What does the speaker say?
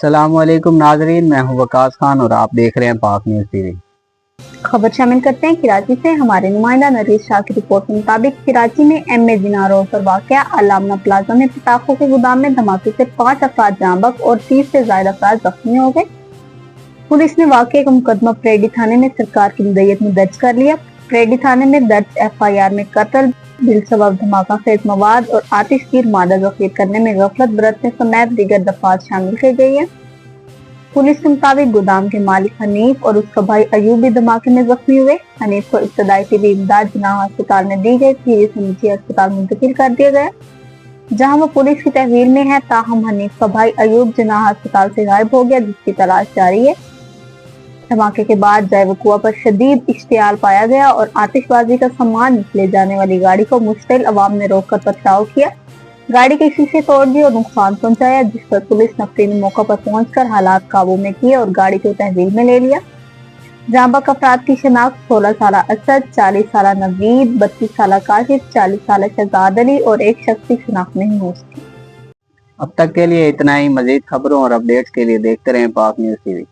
अस्सलाम वालेकुम नाजरीन, मैं हूं वकास खान और आप देख रहे हैं पाक न्यूज़ टीवी। खबर शामिल करते हैं कराची से। हमारे नुमाइंदा नरीस शाह की रिपोर्ट के मुताबिक कराची में एमए जिना रोड पर वाक़या अलामना प्लाजा में पटाखों के गोदाम में धमाके से 5 अफराद जाँ बहक और 30 से ज्यादा अफराद जख्मी हो गए। पुलिस ने वाक़े का मुकदमा परेडी थाने में सरकार की हिदायत में दर्ज कर लिया। परेडी थाने में दर्ज एफआईआर में कत्ल, बिलसबब धमाका खेज मवाद और आतिशगीर मादा जखीर करने में गफलत बरतने समेत दीगर दफात शामिल की गई है। पुलिस के मुताबिक गोदाम के मालिक हनीफ और उसका भाई अयूब भी धमाके में जख्मी हुए। हनीफ को इब्तदाई तिबी इमदाद जिनाह अस्पताल में दी गई, फिर इसे निजी अस्पताल मुंतकिल कर दिया गया जहां वो पुलिस की तहवील में है। ताहम हनीफ का भाई अयूब जिनाह अस्पताल से गायब हो गया, जिसकी तलाश जारी है। धमाके के बाद जायवकुआ पर शदीद इश्तियाल पाया गया और आतिशबाजी का सामान ले जाने वाली गाड़ी को मुश्तिल अवाम ने रोककर पथराव किया। गाड़ी के शीशे तोड़ दिए और नुकसान पहुंचाया, जिस पर पुलिस नफरी ने मौका पर पहुंचकर हालात काबू में किए और गाड़ी को तहवील में ले लिया। जांबक अफराद की शनाख्त 16 साल असद, 40 साल नवीद, 32 साल काशिफ, 40 साल शहजाद अली और एक शख्स की शनाख्त नहीं हो सकी। अब तक के लिए इतना ही। मजीद खबरों और अपडेट्स के लिए देखते रहें पाक न्यूज़ टीवी।